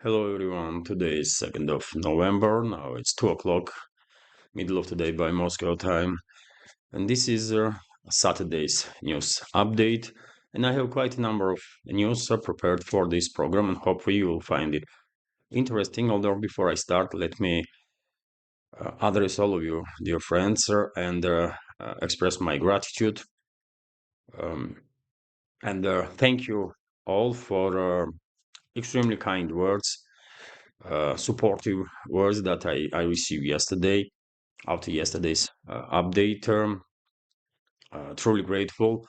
Hello everyone, today is 2nd of November, now it's 2 o'clock, middle of the day by Moscow time, and this is Saturday's news update, and I have quite a number of news prepared for this program, and hopefully you will find it interesting, although before I start, let me address all of you, dear friends, and express my gratitude, um, and thank you all for extremely kind words, supportive words that I received yesterday after yesterday's update. Truly grateful.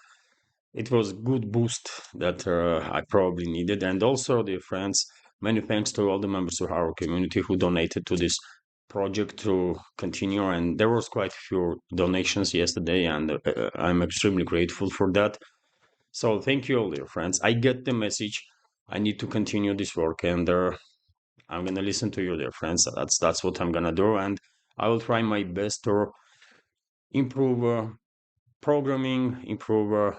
It was a good boost that I probably needed. And also, dear friends, many thanks to all the members of our community who donated to this project to continue. And there was quite a few donations yesterday, and I'm extremely grateful for that. So thank you all, dear friends. I get the message. I need to continue this work, and I'm gonna listen to you, dear friends. That's what I'm gonna do, and I will try my best to improve programming, improve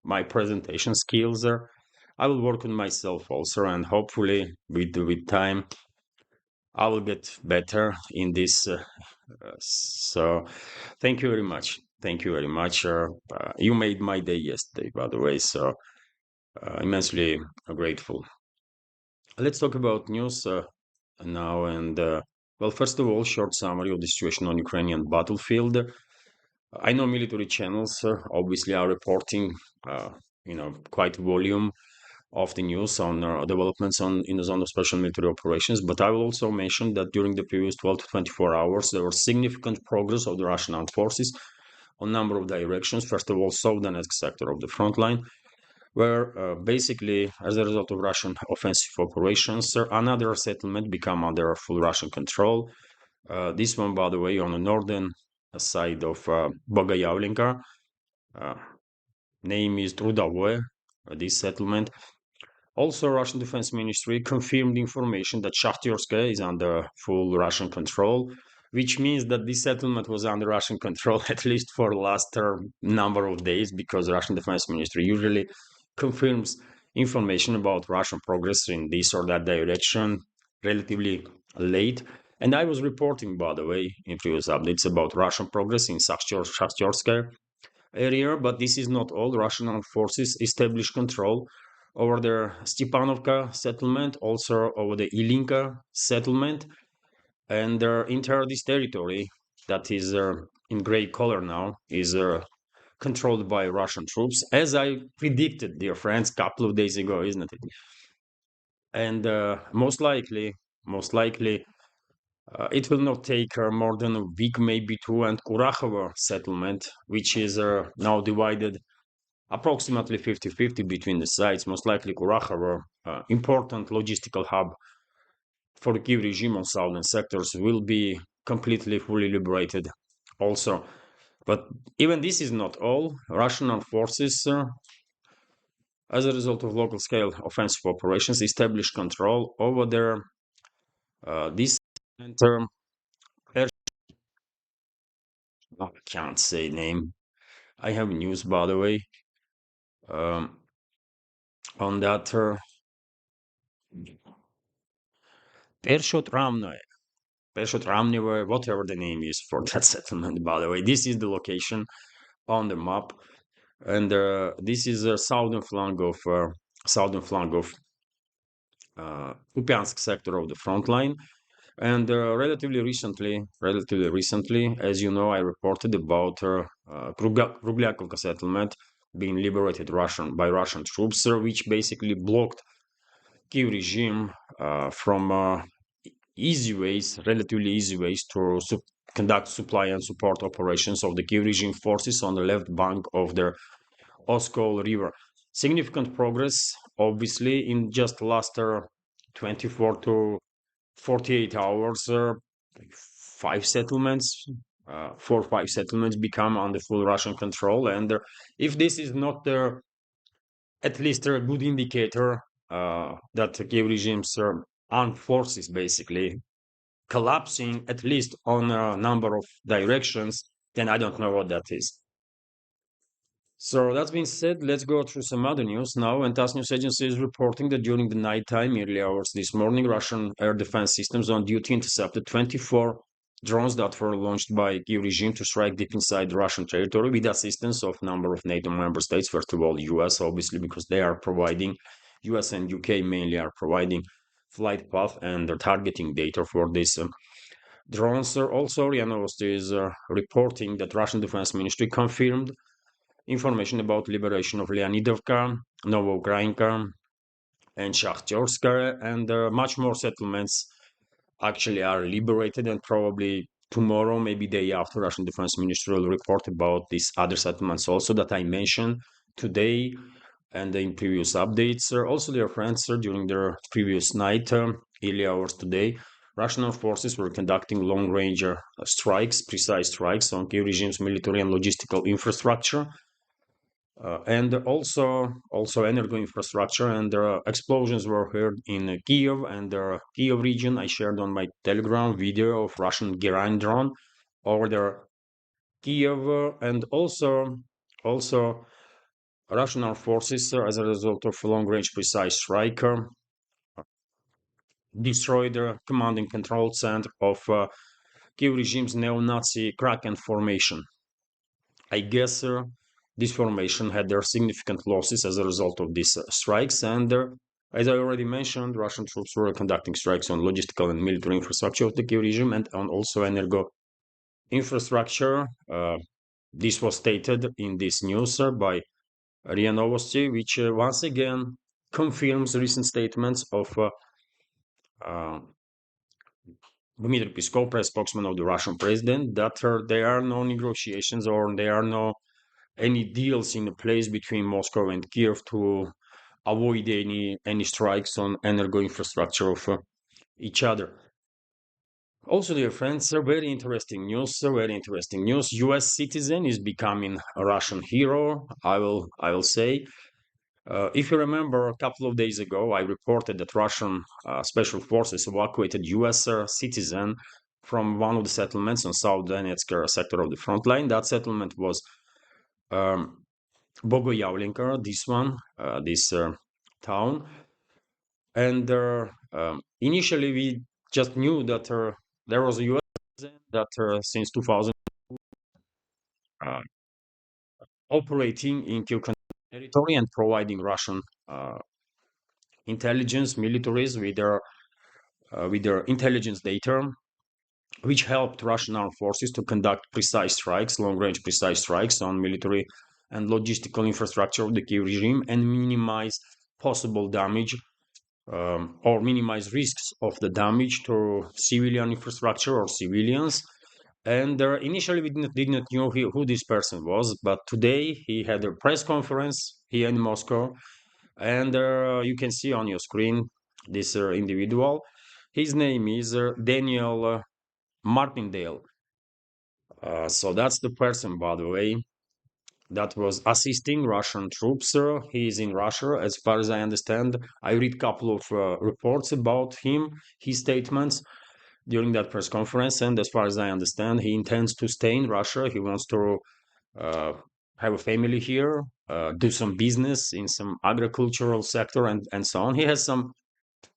my presentation skills. I will work on myself also, and hopefully, with time, I will get better in this. So, thank you very much. Thank you very much. You made my day yesterday, by the way. So, immensely grateful. Let's talk about news now. And well, first of all, short summary of the situation on Ukrainian battlefield. I know military channels obviously are reporting, quite volume of the news on developments in the zone of special military operations. But I will also mention that during the previous 12 to 24 hours, there was significant progress of the Russian armed forces on a number of directions. First of all, Donetsk sector of the front line, where basically, as a result of Russian offensive operations, another settlement became under full Russian control. This one, by the way, on the northern side of Bogayavlenka. Uh, Name is Trudavoe, this settlement. Also, Russian Defense Ministry confirmed information that Shakhterskaya is under full Russian control, which means that this settlement was under Russian control at least for the last number of days, because Russian Defense Ministry usually confirms information about Russian progress in this or that direction relatively late. And I was reporting, by the way, in previous updates about Russian progress in Shakhterskaya area, but this is not all. Russian armed forces established control over the Stepanovka settlement, also over the Ilinka settlement, and their entire this territory that is in gray color now is controlled by Russian troops, as I predicted, dear friends, a couple of days ago, isn't it? And most likely, it will not take more than a week, maybe two, and Kurachovo settlement, which is now divided approximately 50-50 between the sides, most likely Kurachovo, important logistical hub for the Kiev regime on southern sectors, will be completely, fully liberated also. But even this is not all. Russian armed forces, as a result of local scale offensive operations, established control over their this center. I can't say name. I have news, by the way, um, on that. Pershot Ramnevo, whatever the name is for that settlement, by the way. This is the location on the map, and this is the southern flank of Kupiansk sector of the front line. And relatively recently, as you know, I reported about Kruglyakivka settlement being liberated by Russian troops, which basically blocked Kiev regime from relatively easy ways to conduct supply and support operations of the Kiev regime forces on the left bank of the Oskol River. Significant progress, obviously, in just last 24 to 48 hours. Five settlements, 4 or 5 settlements become under full Russian control. And if this is not at least a good indicator that the Kiev regime's armed forces basically collapsing, at least on a number of directions, then I don't know what that is. So that being said, let's go through some other news now. And TASS news agency is reporting that during the nighttime, early hours this morning, Russian air defense systems on duty intercepted 24 drones that were launched by Kyiv regime to strike deep inside Russian territory with assistance of number of NATO member states. First of all, US, obviously, because they are providing, US and UK mainly are providing flight path and they're targeting data for this. Drones are also, RIA Novosti is reporting that Russian Defense Ministry confirmed information about liberation of Leonidovka, Novoukrainka, and Shakhterska, and much more settlements actually are liberated, and probably tomorrow, maybe day after, Russian Defense Ministry will report about these other settlements also that I mentioned today and in previous updates. Also, dear friends, during their previous night, early hours today, Russian armed forces were conducting long-range strikes, precise strikes on Kyiv regime's military and logistical infrastructure, and also energy infrastructure, and explosions were heard in Kiev and the Kiev region. I shared on my Telegram video of Russian Giran drone over the Kiev, and also Russian armed forces, as a result of long-range precise strike, destroyed the command and control center of Kiev regime's neo-Nazi Kraken formation. I guess this formation had their significant losses as a result of these strikes. And as I already mentioned, Russian troops were conducting strikes on logistical and military infrastructure of the Kiev regime and on also energo infrastructure. This was stated in this news by RIA Novosti, which once again confirms recent statements of uh, Dmitry Peskov, press spokesman of the Russian president, that there are no negotiations or there are no any deals in place between Moscow and Kiev to avoid any strikes on energy infrastructure of each other. Also, dear friends, very interesting news. Very interesting news. U.S. citizen is becoming a Russian hero. I will say. If you remember, a couple of days ago, I reported that Russian special forces evacuated U.S. Citizen from one of the settlements on South Donetsk sector of the front line. That settlement was um, Bogoyavlenka, this one, this town. And initially, we just knew that there was a U.S. citizen that since 2000 uh, operating in Kyrgyzstan territory and providing Russian intelligence militaries with their intelligence data, which helped Russian armed forces to conduct precise strikes, long-range precise strikes on military and logistical infrastructure of the Kiev regime and minimize possible damage or minimize risks of the damage to civilian infrastructure or civilians. And initially, we did not know who this person was, but today he had a press conference here in Moscow, and you can see on your screen this individual. His name is Daniel Martindale. So that's the person, by the way, that was assisting Russian troops. He is in Russia, as far as I understand. I read a couple of reports about him, his statements during that press conference, and as far as I understand, he intends to stay in Russia. He wants to uh, have a family here, do some business in some agricultural sector, and so on. He has some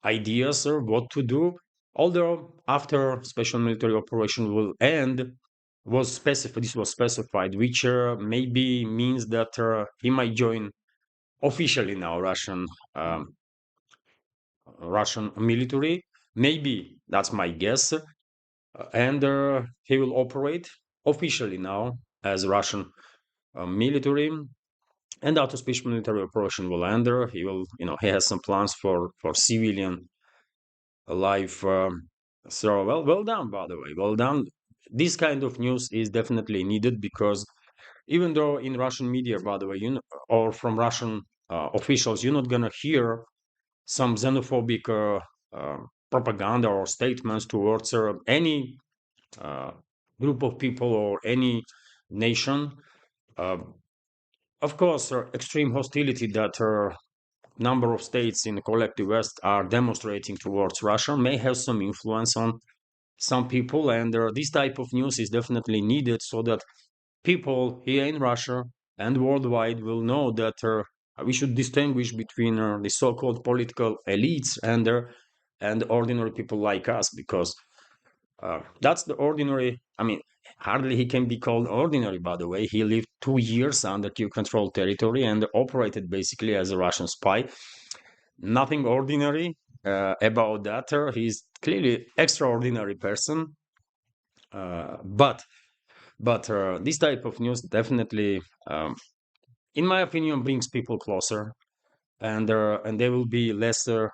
ideas of what to do. Although after special military operation will end, was specified. This was specified, which maybe means that he might join officially now Russian military. Maybe that's my guess, and he will operate officially now as Russian military. And after special military operation will end, he will, he has some plans for civilian life. So well done, by the way, well done. This kind of news is definitely needed because even though in Russian media, by the way, or from Russian officials, you're not gonna hear some xenophobic propaganda or statements towards any uh, group of people or any nation. Uh, of course, extreme hostility that number of states in the collective West are demonstrating towards Russia may have some influence on some people, and this type of news is definitely needed so that people here in Russia and worldwide will know that we should distinguish between the so-called political elites and ordinary people like us, because that's the ordinary. I mean, hardly he can be called ordinary, by the way. He lived 2 years under Kiev-controlled territory and operated basically as a Russian spy. Nothing ordinary about that. He's clearly extraordinary person. But this type of news definitely, in my opinion, brings people closer, and there will be lesser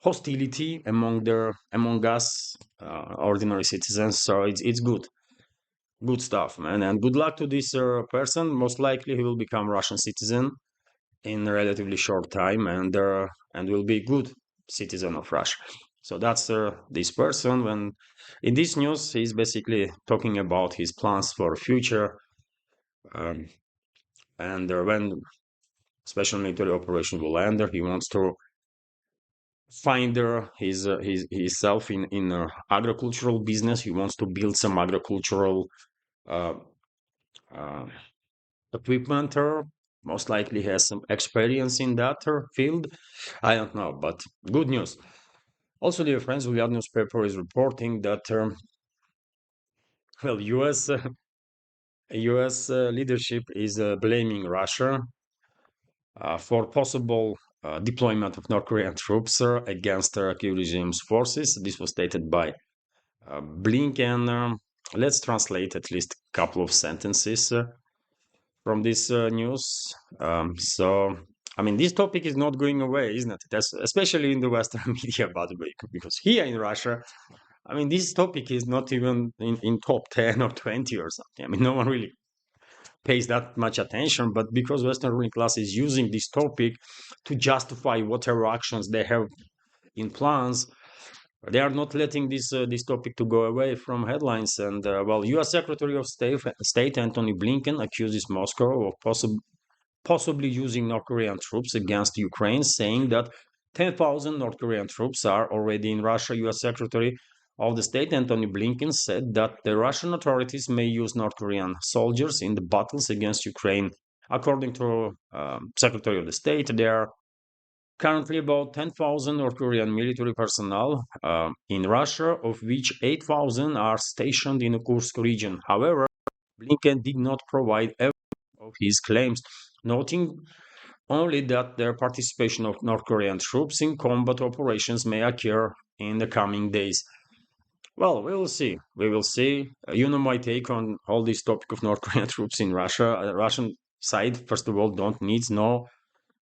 hostility among us ordinary citizens. So it's good stuff, man, and good luck to this person. Most likely he will become Russian citizen in a relatively short time, and will be good citizen of Russia. So that's this person. When in this news, he's basically talking about his plans for future, um, and when special military operation will end, he wants to find his himself in agricultural business. He wants to build some agricultural uh, uh, equipment, or most likely has some experience in that field. I don't know, but good news. Also, dear friends, Riyadh newspaper is reporting that well, U.S. Leadership is blaming Russia for possible deployment of North Korean troops against Kyiv regime's forces. This was stated by Blinken. Let's translate at least a couple of sentences from this news. So, I mean, this topic is not going away, isn't it? Especially in the Western media, by the way, because here in Russia, I mean, this topic is not even in top 10 or 20 or something. I mean, no one really pays that much attention, but because Western ruling class is using this topic to justify whatever actions they have in plans, they are not letting this topic to go away from headlines. And well, U.S. Secretary of State Antony Blinken accuses Moscow of possibly using North Korean troops against Ukraine, saying that 10,000 North Korean troops are already in Russia. U.S. Secretary of the State Antony Blinken said that the Russian authorities may use North Korean soldiers in the battles against Ukraine. According to Secretary of the State, there are currently about 10,000 North Korean military personnel in Russia, of which 8,000 are stationed in the Kursk region. However, Blinken did not provide evidence of his claims, noting only that their participation of North Korean troops in combat operations may occur in the coming days. Well, we will see. We will see. You know my take on all this topic of North Korean troops in Russia. Russian side, first of all, don't need no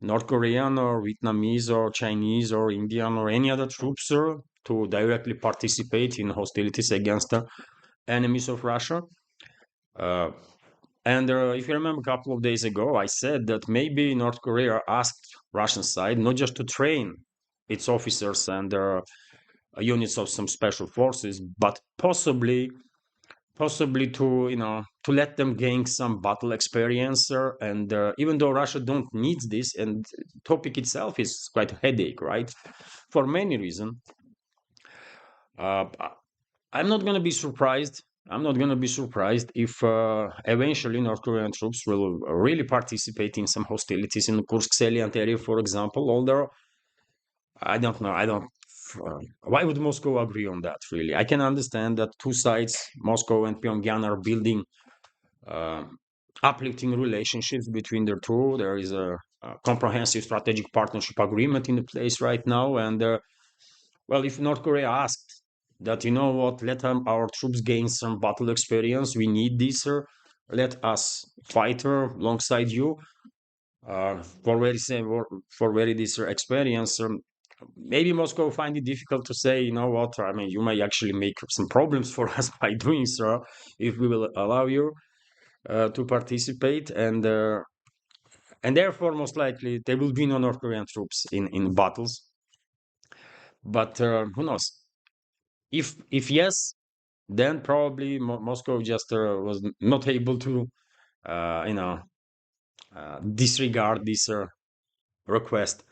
North Korean or Vietnamese or Chinese or Indian or any other troops to directly participate in hostilities against the enemies of Russia. Uh, and if you remember a couple of days ago, I said that maybe North Korea asked Russian side not just to train its officers and units of some special forces, but possibly to to let them gain some battle experience. And even though Russia don't need this, and topic itself is quite a headache, right? For many reasons. Uh, I'm not going to be surprised. I'm not going to be surprised if eventually North Korean troops will really participate in some hostilities in the Kursk salient area, for example. Although I don't know, I don't. Why would Moscow agree on that? Really, I can understand that two sides, Moscow and Pyongyang, are building uh, uplifting relationships between the two. There is a comprehensive strategic partnership agreement in place right now, and well, if North Korea asked that, you know what, let our troops gain some battle experience, we need this, let us fight alongside you for very this experience. Maybe Moscow find it difficult to say, you know what, I mean, you may actually make some problems for us by doing so if we will allow you to participate, and therefore most likely there will be no North Korean troops in battles. But who knows? If yes, then probably Moscow just was not able to, uh, you know, disregard this request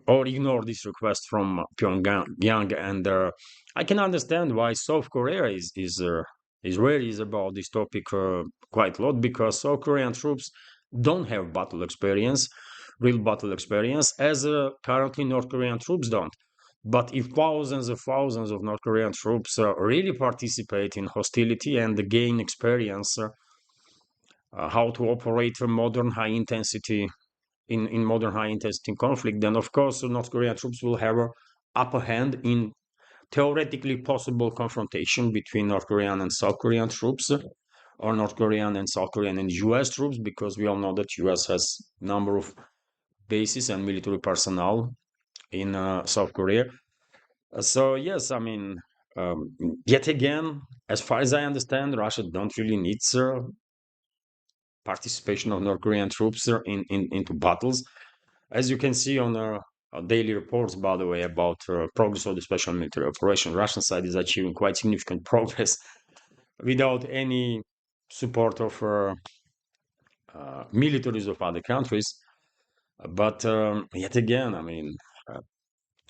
or ignore this request from Pyongyang. And I can understand why South Korea is Israelis about this topic quite a lot because South Korean troops don't have battle experience, real battle experience, as currently North Korean troops don't. But if thousands of North Korean troops really participate in hostility and gain experience how to operate a modern high intensity in modern high intensity conflict, then of course North Korean troops will have a upper hand in theoretically possible confrontation between North Korean and South Korean troops, or North Korean and South Korean and US troops, because we all know that US has number of bases and military personnel in South Korea. So yes, I mean, um, yet again, as far as I understand, Russia don't really need participation of North Korean troops into battles. As you can see on daily reports, by the way, about progress of the special military operation, Russian side is achieving quite significant progress without any support of militaries of other countries. But yet again, I mean, uh,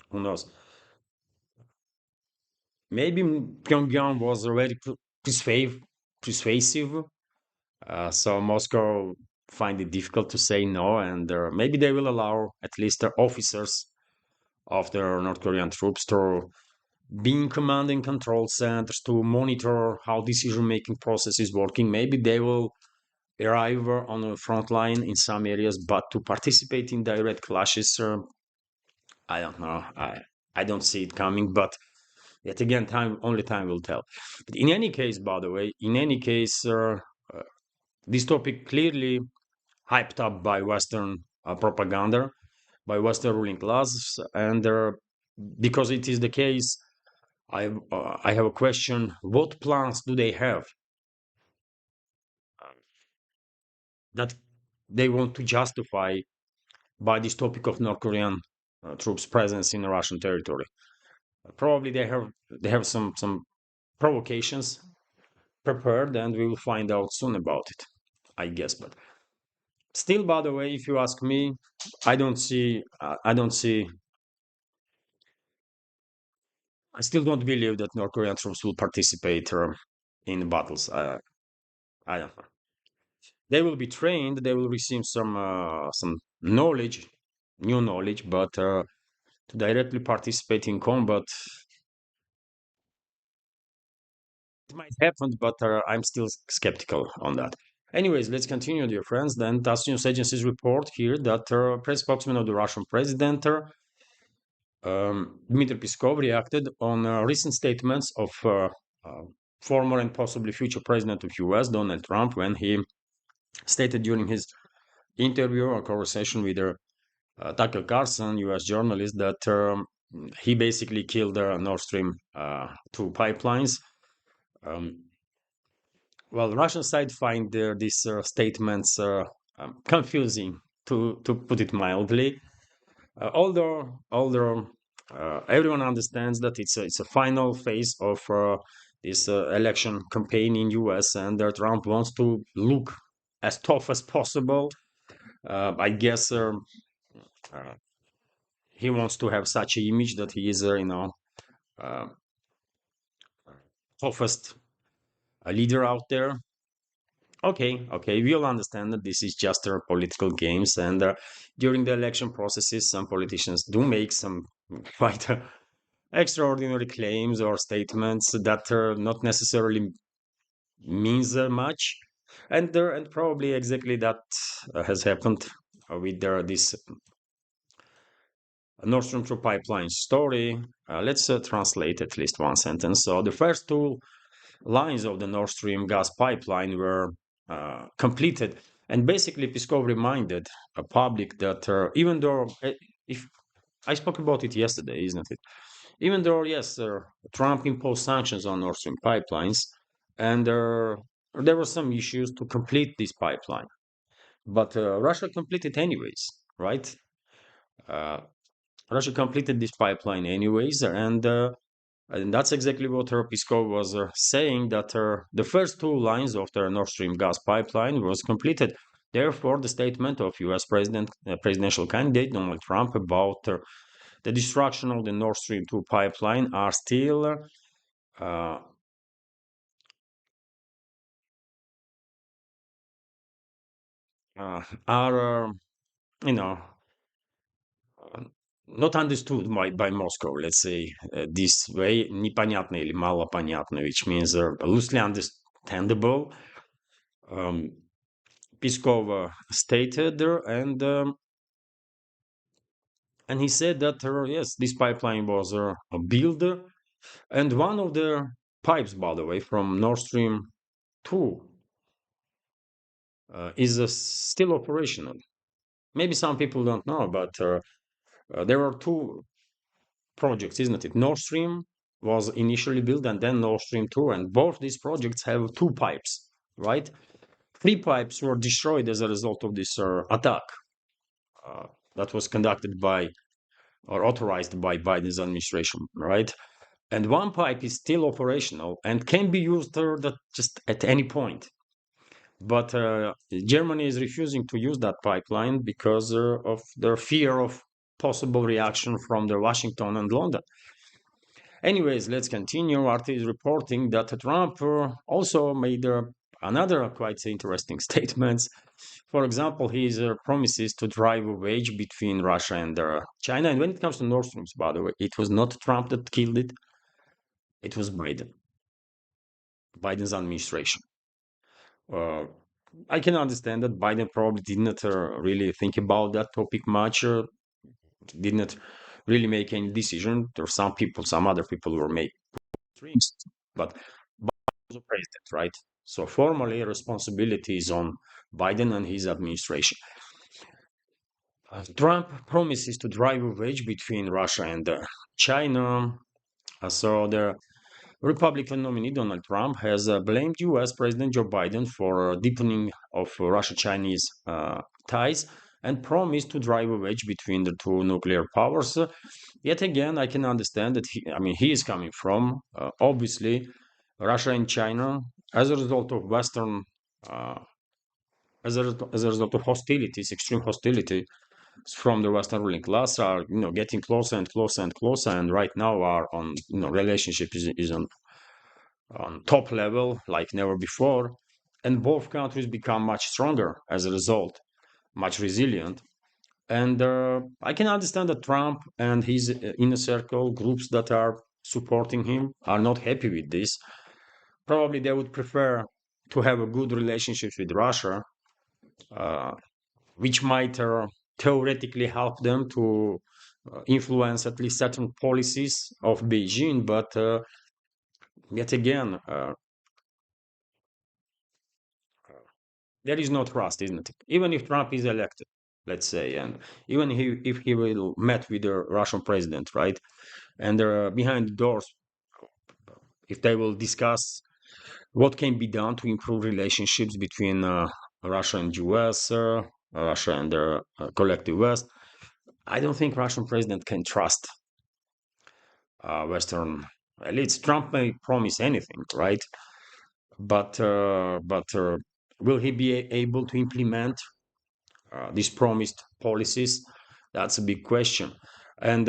who knows? Maybe Pyongyang was already persuasive, so Moscow find it difficult to say no, and maybe they will allow at least the officers of the North Korean troops to be in command and control centers to monitor how decision-making process is working. Maybe they will arrive on the front line in some areas, but to participate in direct clashes, I don't know. I don't see it coming, but yet again, time will tell. But in any case, by the way, in any case, this topic clearly hyped up by Western propaganda, by Western ruling class, and because it is the case, I have a question. What plans do they have that they want to justify by this topic of North Korean troops' presence in Russian territory? Probably they have some provocations prepared, and we will find out soon about it, I guess. But still, by the way, if you ask me, I don't see, I still don't believe that North Korean troops will participate in battles. I don't know. They will be trained. They will receive some knowledge, new knowledge, but to directly participate in combat, it might happen, but I'm still skeptical on that. Anyways, let's continue, dear friends. Then TASS news agencies report here that press spokesman of the Russian president, Dmitry Peskov, reacted on recent statements of former and possibly future president of US, Donald Trump, when he stated during his interview or conversation with Tucker Carlson, US journalist, that he basically killed Nord Stream 2 pipelines. Um, well, Russian side find these statements confusing, to put it mildly. Although everyone understands that it's a final phase of this election campaign in US, and that Trump wants to look as tough as possible. I guess uh, he wants to have such an image that he is, uh, toughest leader out there. Okay, we'll understand that this is just political games, and during the election processes, some politicians do make some quite extraordinary claims or statements that not necessarily means much, and probably exactly that has happened with this Nord Stream 2 pipeline story. Let's translate at least one sentence. So the first two lines of the Nord Stream gas pipeline were completed. And basically, Peskov reminded the public that even though, if I spoke about it yesterday, isn't it? Even though, yes, Trump imposed sanctions on Nord Stream pipelines, and there were some issues to complete this pipeline, but Russia completed anyways, right? Uh, Russia completed this pipeline anyways, and that's exactly what Peskov was saying, that the first two lines of the Nord Stream gas pipeline was completed. Therefore, the statement of U.S. presidential candidate Donald Trump about the destruction of the Nord Stream 2 pipeline are still are, you know, uh, not understood by Moscow, let's say this way, непонятно или малопонятно, which means loosely understandable. Um, Peskov stated there, and he said that yes, this pipeline was built, and one of the pipes, by the way, from Nord Stream 2 is still operational. Maybe some people don't know, but there are two projects, isn't it? Nord Stream was initially built, and then Nord Stream 2, and both these projects have two pipes, right? Three pipes were destroyed as a result of this attack uh, that was conducted by or authorized by Biden's administration, right? And one pipe is still operational and can be used just at any point. But Germany is refusing to use that pipeline because of their fear of possible reaction from the Washington and London. Anyways, let's continue. RT is reporting that Trump also made another quite interesting statements. For example, his promises to drive a wedge between Russia and China. And when it comes to Nord Stream, by the way, it was not Trump that killed it. It was Biden's administration. Uh, I can understand that Biden probably did not really think about that topic much, did not really make any decision. There are some people, some other people were making dreams, but Biden was a president, right? So formally, responsibility is on Biden and his administration. Trump promises to drive a wedge between Russia and China. So the Republican nominee Donald Trump has blamed U.S. President Joe Biden for deepening of Russia-Chinese ties and promised to drive a wedge between the two nuclear powers. Yet again, I can understand that he is coming from obviously Russia and China as a result of Western, uh, as a result of hostilities, extreme hostility from the Western ruling class are getting closer and closer and closer, and right now our on relationship is on top level like never before, and both countries become much stronger as a result, much resilient. And I can understand that Trump and his inner circle groups that are supporting him are not happy with this. Probably they would prefer to have a good relationship with Russia, uh, which might theoretically help them to influence at least certain policies of Beijing. But yet again, there is no trust, isn't it? Even if Trump is elected, let's say, and even if he will meet with the Russian president, right, and behind the doors, if they will discuss what can be done to improve relationships between Russia and US, Russia and the collective West, I don't think Russian president can trust Western elites. Trump may promise anything, right? But will he be able to implement these promised policies? That's a big question. And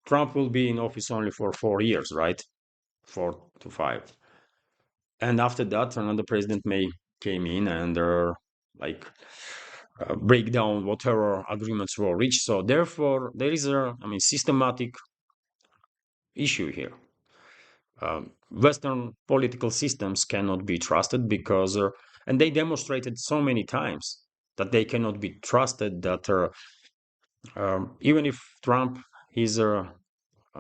Trump will be in office only for 4 years, right? 4 to 5. And after that, another president may came in and like break down whatever agreements were reached. So therefore, there is a systematic issue here. Western political systems cannot be trusted because, and they demonstrated so many times that they cannot be trusted. That even if Trump, his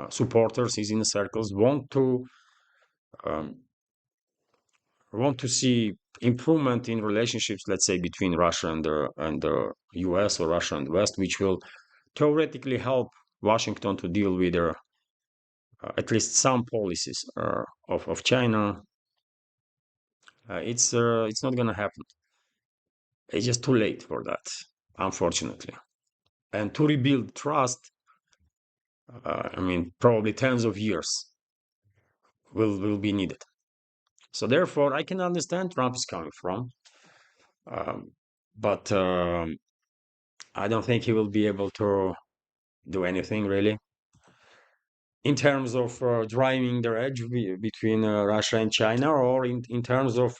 supporters, his inner circles um, want to see improvement in relationships, let's say between Russia and the U.S. or Russia and West, which will theoretically help Washington to deal with at least some policies of China. It's not going to happen. It's just too late for that, unfortunately. And to rebuild trust, probably tens of years will be needed. So therefore, I can understand Trump is coming from, um, but I don't think he will be able to do anything really in terms of driving the edge between Russia and China, or in terms of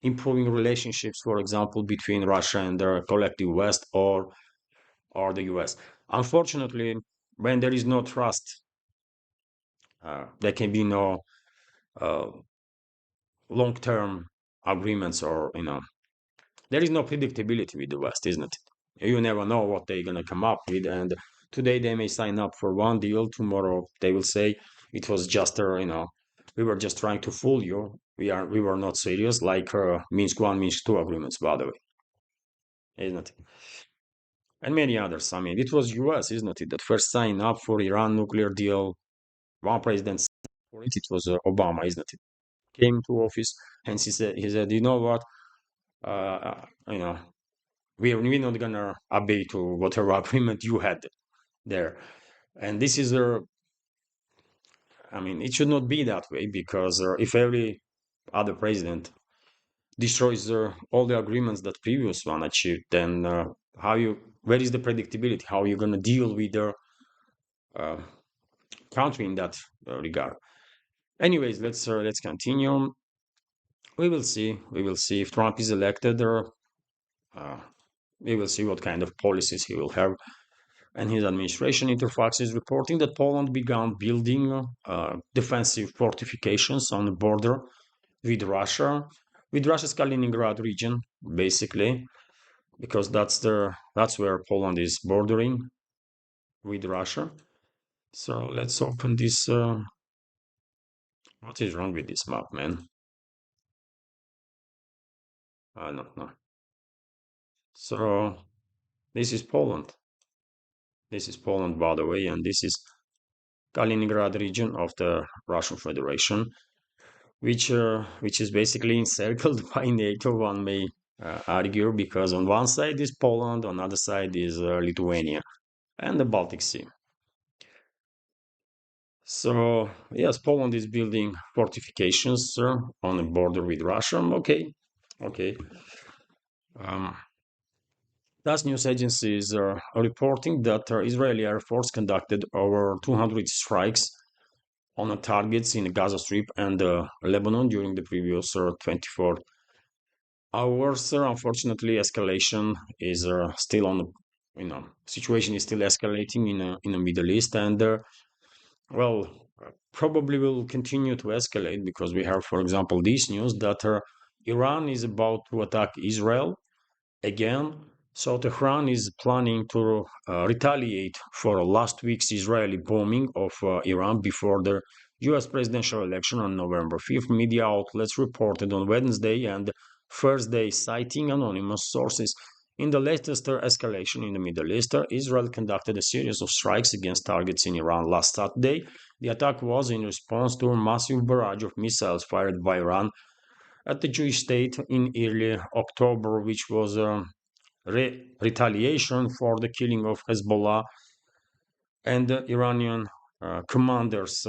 improving relationships, for example, between Russia and the collective West or the US. Unfortunately, when there is no trust, there can be no uh, long-term agreements, or there is no predictability with the West, isn't it? You never know what they're gonna come up with, and today they may sign up for one deal, tomorrow they will say it was just we were just trying to fool you. We were not serious, like Minsk one, Minsk two agreements, by the way, isn't it? And many others. I mean, it was US, isn't it, that first signed up for Iran nuclear deal. One president signed for it. It was Obama, isn't it? Came to office and he said, you know what, you know, we're not gonna obey to whatever agreement you had there. And this is I mean, it should not be that way, because if every other president destroys all the agreements that previous one achieved, then where is the predictability? How are you gonna deal with the uh, country in that regard? Anyways, let's continue. We will see. We will see if Trump is elected, or uh, we will see what kind of policies he will have and his administration. Interfax is reporting that Poland began building defensive fortifications on the border with Russia, with Russia's Kaliningrad region, basically, because that's where Poland is bordering with Russia. So let's open this. What is wrong with this map, man? I don't know. So this is Poland. This is Poland, by the way, and this is Kaliningrad region of the Russian Federation, which is basically encircled by NATO, one may argue, because on one side is Poland, on the other side is Lithuania and the Baltic Sea. So yes, Poland is building fortifications on the border with Russia. Okay, okay. Um, Das news agencies are reporting that Israeli Air Force conducted over 200 strikes on the targets in the Gaza Strip and Lebanon during the previous 24 hours. Unfortunately, escalation is still on the, situation is still escalating in the Middle East, and well, probably will continue to escalate, because we have, for example, this news that Iran is about to attack Israel again. So Tehran is planning to retaliate for last week's Israeli bombing of Iran before the US presidential election on November 5th. Media outlets reported on Wednesday and Thursday, citing anonymous sources. In the latest escalation in the Middle East, Israel conducted a series of strikes against targets in Iran last Saturday. The attack was in response to a massive barrage of missiles fired by Iran at the Jewish state in early October, which was retaliation for the killing of Hezbollah and the Iranian commanders.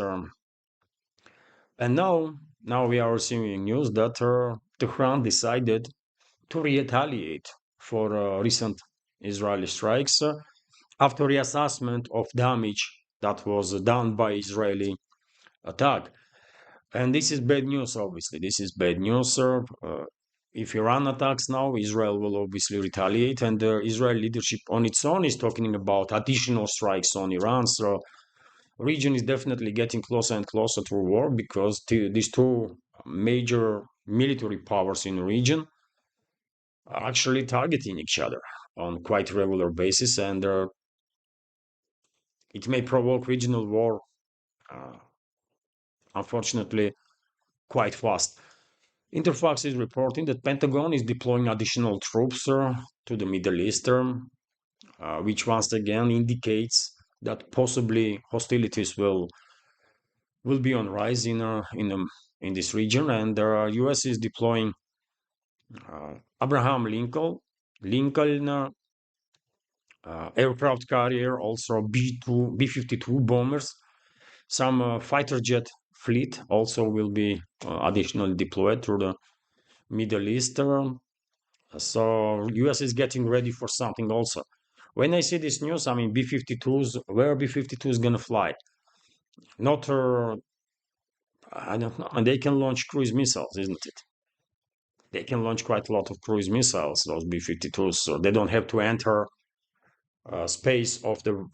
And now we are receiving news that Tehran decided to retaliate for recent Israeli strikes after reassessment of damage that was done by Israeli attack. And this is bad news, obviously. This is bad news. If Iran attacks now, Israel will obviously retaliate, and the Israel leadership on its own is talking about additional strikes on Iran. So region is definitely getting closer and closer to war, because these two major military powers in the region are actually targeting each other on quite regular basis, and it may provoke regional war, uh, unfortunately, quite fast. Interfax is reporting that Pentagon is deploying additional troops to the Middle East, which once again indicates that possibly hostilities will be on rise in this region, and the U.S. is deploying Abraham Lincoln aircraft carrier, also B-52 bombers, some fighter jet fleet also will be additionally deployed through the Middle East. So US is getting ready for something also. When I see this news, I mean B-52s, where B-52 is gonna fly? Not, I don't know, and they can launch cruise missiles, isn't it? they can launch quite a lot of cruise missiles, those B-52s, so they don't have to enter space of the,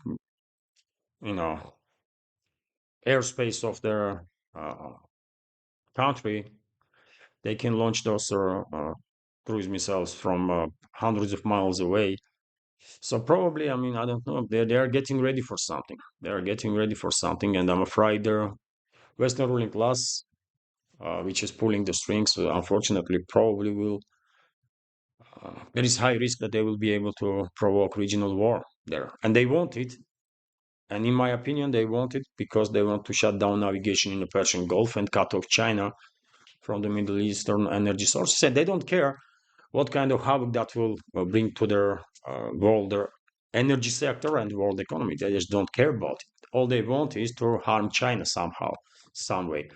you know, airspace of their uh, country. They can launch those cruise missiles from hundreds of miles away. So probably, I mean, I don't know. They are getting ready for something. They are getting ready for something, and I'm afraid the Western ruling class, which is pulling the strings, unfortunately, probably will. There is high risk that they will be able to provoke regional war there, and they want it. And in my opinion, they want it because they want to shut down navigation in the Persian Gulf and cut off China from the Middle Eastern energy sources. And they don't care what kind of havoc that will bring to their world, their energy sector and world economy. They just don't care about it. All they want is to harm China somehow, some way.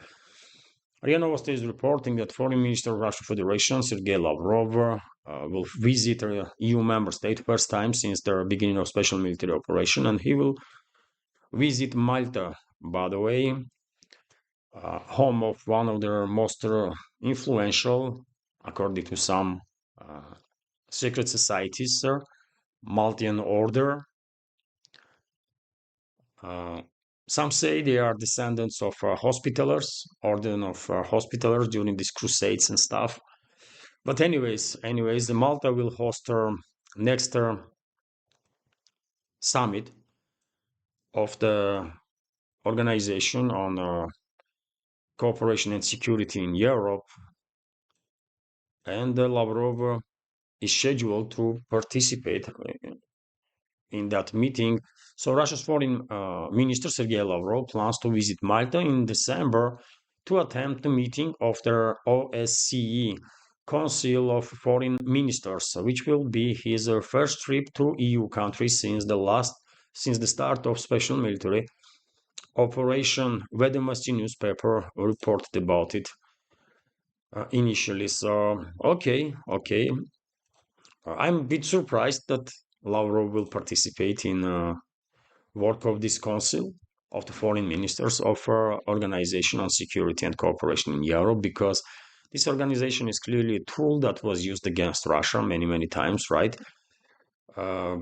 RIA Novosti is reporting that Foreign Minister of Russian Federation, Sergei Lavrov, will visit a EU member state first time since the beginning of special military operation, and he will visit Malta, by the way, home of one of their most influential, according to some secret societies, Maltian order. Uh, some say they are descendants of Hospitallers, order of Hospitallers during these crusades and stuff. But anyways, Malta will host her next summit of the Organization on Cooperation and Security in Europe, and Lavrov is scheduled to participate in that meeting. So Russia's foreign minister Sergei Lavrov plans to visit Malta in December to attempt a meeting of the OSCE, Council of Foreign Ministers, which will be his first trip to EU countries since the start of special military operation. Vedomosti newspaper reported about it initially. So okay. I'm a bit surprised that Lavrov will participate in work of this council of the foreign ministers of Organization on Security and Cooperation in Europe, because this organization is clearly a tool that was used against Russia many times, right? Uh,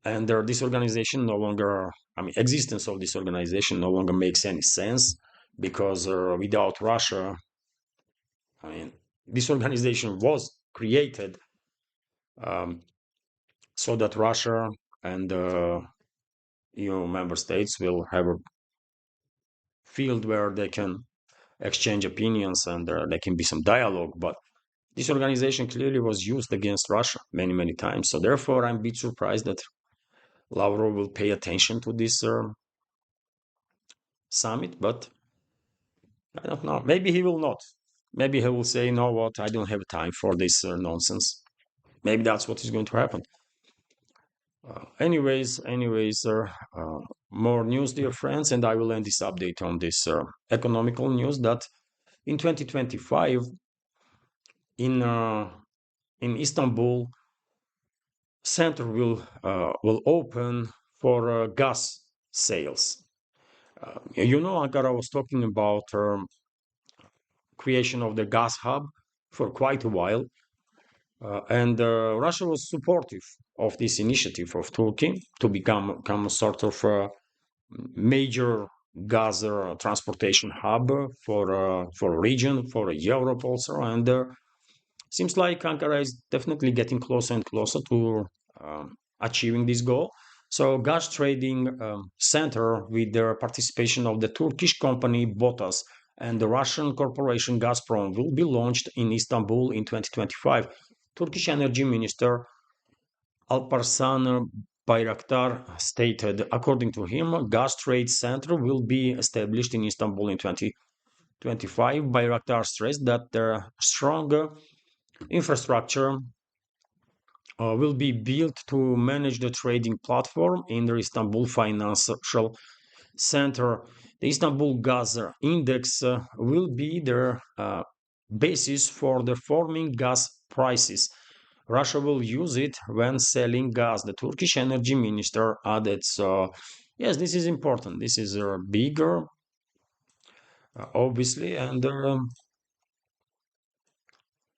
and this organization no longer, I mean, existence of this organization no longer makes any sense because without Russia, I mean, this organization was created um, so that Russia and EU member states will have a field where they can exchange opinions and there can be some dialogue. But this organization clearly was used against Russia many times. So therefore, I'm a bit surprised that Lavrov will pay attention to this summit. But I don't know. Maybe he will not. Maybe he will say, "You know what? I don't have time for this nonsense." Maybe that's what is going to happen. Anyways, more news, dear friends, and I will end this update on this economical news that in 2025 in Istanbul center will open for gas sales. Ankara was talking about creation of the gas hub for quite a while, and Russia was supportive of this initiative of Turkey to become a sort of major gas transportation hub for a region, for Europe also, and seems like Ankara is definitely getting closer and closer to achieving this goal. So, gas trading center with the participation of the Turkish company Botas and the Russian corporation Gazprom will be launched in Istanbul in 2025. Turkish Energy Minister Alparslan Bayraktar stated, according to him, gas trade center will be established in Istanbul in 2025. Bayraktar stressed that the strong infrastructure will be built to manage the trading platform in the Istanbul Financial Center. The Istanbul Gas Index will be the basis for the forming gas prices. Russia will use it when selling gas, the Turkish energy minister added. So, yes, this is important. This is bigger, obviously, and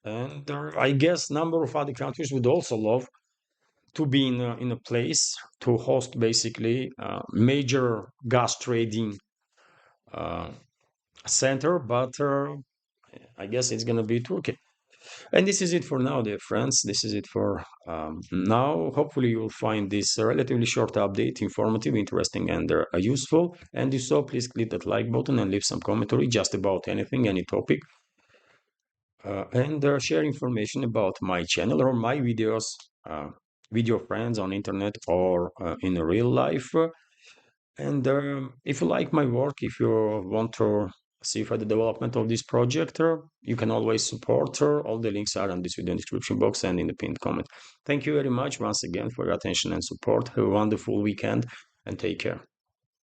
And I guess number of other countries would also love to be in a place to host basically major gas trading uh, center, but I guess it's gonna be Turkey. And this is it for now, dear friends. This is it for now. Hopefully, you'll find this relatively short update informative, interesting, and useful. And if so, please click that like button and leave some commentary just about anything, any topic, and share information about my channel or my videos uh, with your friends on internet or in real life. And if you like my work, if you want to see further development of this project, you can always support. All the links are in this video description box and in the pinned comment. Thank you very much once again for your attention and support. Have a wonderful weekend and take care.